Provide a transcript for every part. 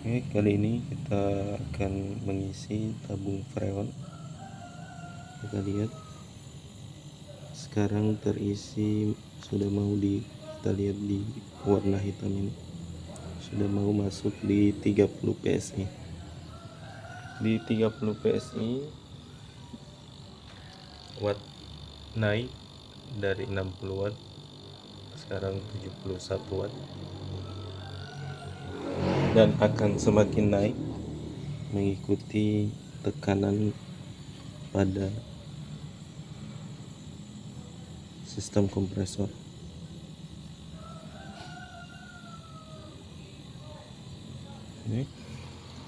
Oke, kali ini kita akan mengisi tabung freon. Kita lihat sekarang terisi, sudah mau kita lihat di warna hitam ini sudah mau masuk di 30 PSI. Di 30 PSI watt naik dari 60 watt sekarang 71 watt, dan akan semakin naik mengikuti tekanan pada sistem kompresor. Ini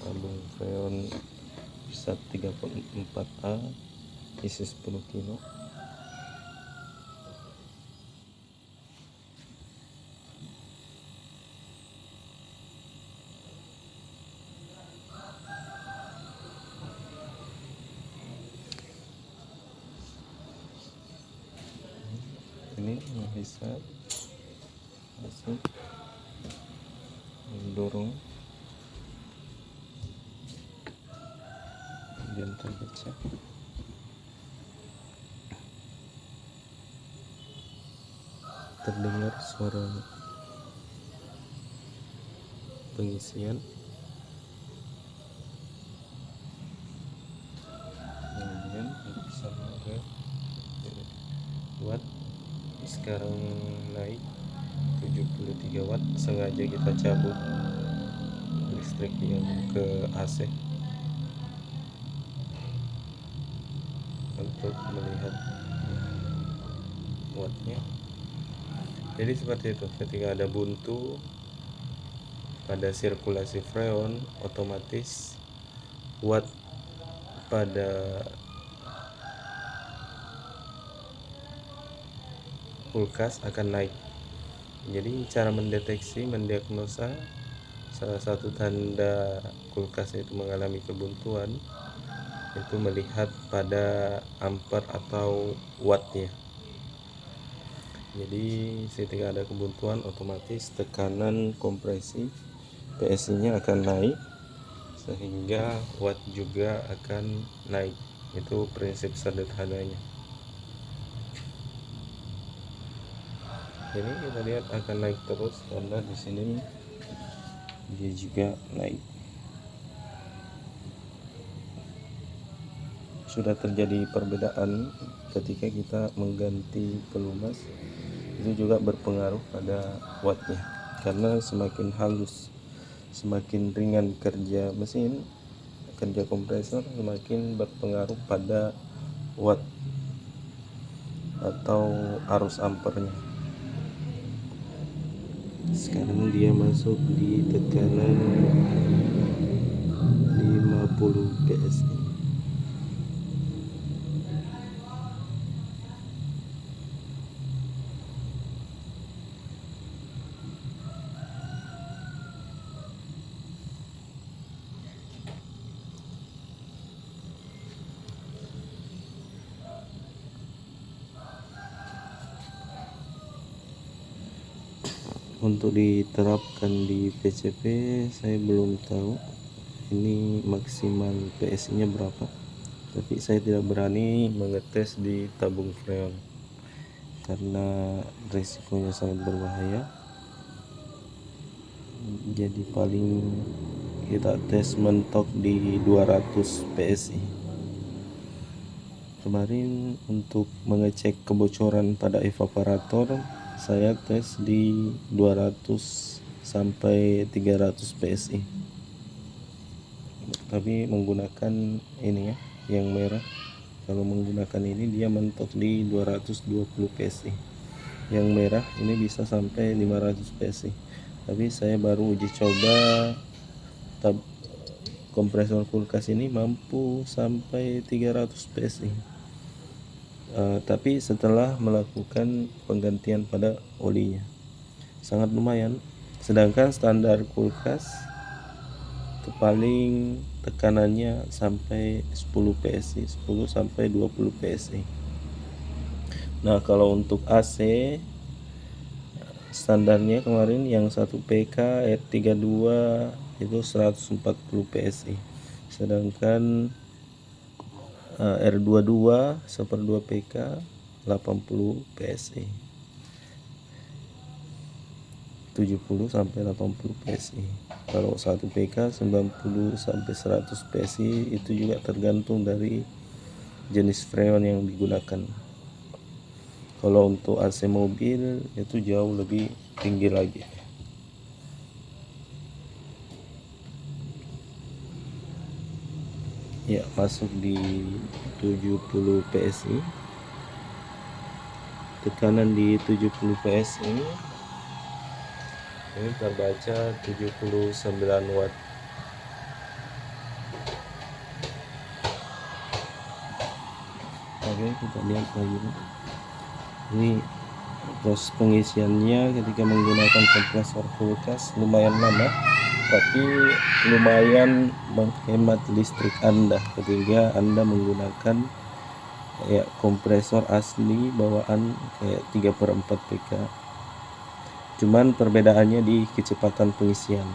tabung freon bisa 34A, isi 10 kilo. Ini bisa masuk, mendorong, kemudian terpecah. Terdengar suara pengisian. Kemudian sampai watt sekarang naik 73 watt. Sengaja kita cabut listrik yang ke AC untuk melihat wattnya. Jadi seperti itu, ketika ada buntu pada sirkulasi freon, otomatis watt pada kulkas akan naik. Jadi cara mendiagnosa salah satu tanda kulkas itu mengalami kebuntuan itu melihat pada ampere atau wattnya. Jadi ketika ada kebuntuan, otomatis tekanan kompresi PSI-nya akan naik sehingga watt juga akan naik. Itu prinsip sederhananya. Ini kita lihat akan naik terus karena di sini dia juga naik. Sudah terjadi perbedaan ketika kita mengganti pelumas, itu juga berpengaruh pada wattnya, karena semakin halus, semakin ringan kerja mesin, kerja kompresor, semakin berpengaruh pada watt atau arus ampernya. Sekarang dia masuk di tekanan 50 PSI. Untuk diterapkan di PCP saya belum tahu ini maksimal PSI nya berapa, tapi saya tidak berani mengetes di tabung freon karena risikonya sangat berbahaya. Jadi paling kita tes mentok di 200 PSI. Kemarin untuk mengecek kebocoran pada evaporator, saya tes di 200 sampai 300 PSI. Tapi menggunakan ini ya, yang merah. Kalau menggunakan ini dia mentok di 220 PSI. Yang merah ini bisa sampai 500 PSI. Tapi saya baru uji coba kompresor kulkas ini mampu sampai 300 PSI. Tapi setelah melakukan penggantian pada olinya, sangat lumayan. Sedangkan standar kulkas itu paling tekanannya sampai 10 PSI, 10 sampai 20 PSI. Nah, kalau untuk AC standarnya kemarin yang 1 PK R32 itu 140 PSI, sedangkan R22 1/2 PK 80 PSI, 70 sampai 80 PSI. Kalau 1 PK 90 sampai 100 PSI, itu juga tergantung dari jenis freon yang digunakan. Kalau untuk AC mobil itu jauh lebih tinggi lagi. Ya, masuk di 70 PSI. Tekanan di 70 PSI. Ini terbaca 79 watt. Oke, kita lihat lagi. Ini proses pengisiannya ketika menggunakan kompresor kulkas lumayan lama, tapi lumayan menghemat listrik Anda ketika Anda menggunakan kayak kompresor asli bawaan kayak 3/4 PK. Cuman perbedaannya di kecepatan pengisian,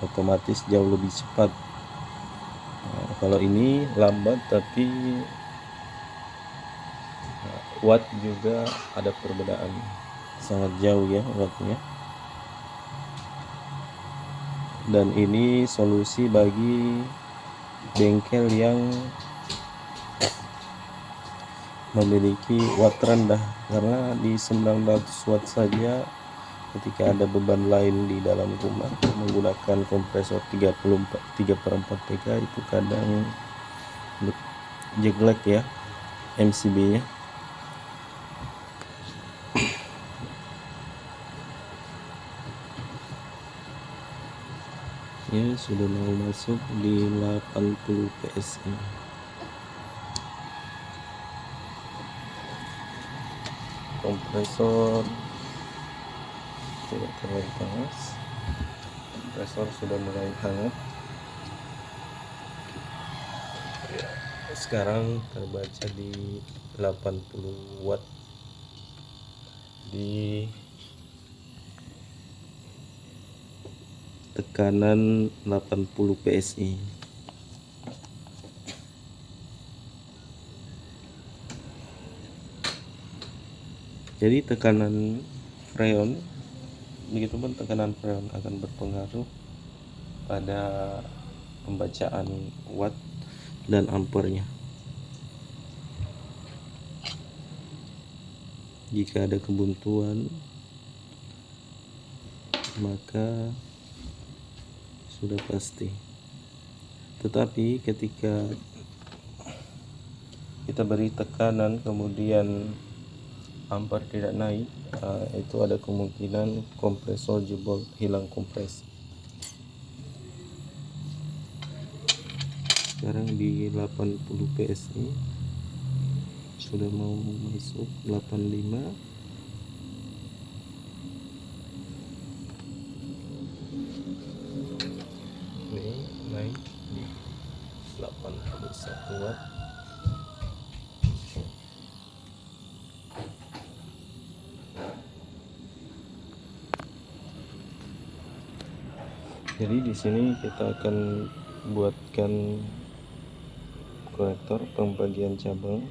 otomatis jauh lebih cepat. Nah, kalau ini lambat, tapi watt juga ada perbedaan, sangat jauh ya wattnya. Dan ini solusi bagi bengkel yang memiliki watt rendah, karena di 900 watt saja ketika ada beban lain di dalam rumah menggunakan kompresor 3/4 PK itu kadang jelek ya MCB nya. Ya, sudah mau masuk di 80 PSI. Kompresor tidak terlalu panas, kompresor sudah mulai hangat. Sekarang terbaca di 80 watt di tekanan 80 PSI. Jadi tekanan freon, begitupun tekanan freon akan berpengaruh pada pembacaan watt dan ampernya. Jika ada kebuntuan, maka sudah pasti. Tetapi ketika kita beri tekanan kemudian ampere tidak naik, itu ada kemungkinan kompresor jebol, hilang kompresi. Sekarang di 80 PSI, sudah mau masuk 85. Ini naik di 81 watt. Jadi di sini kita akan buatkan konektor pembagian cabang,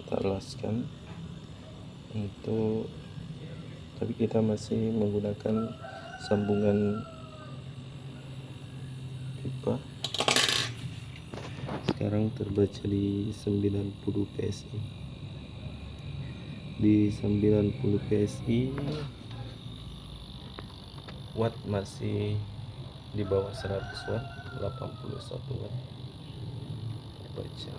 kita alaskan itu, tapi kita masih menggunakan sambungan pipa. Sekarang terbaca di 90 PSI. Di 90 PSI watt masih di bawah 100 watt, 81 watt terbaca.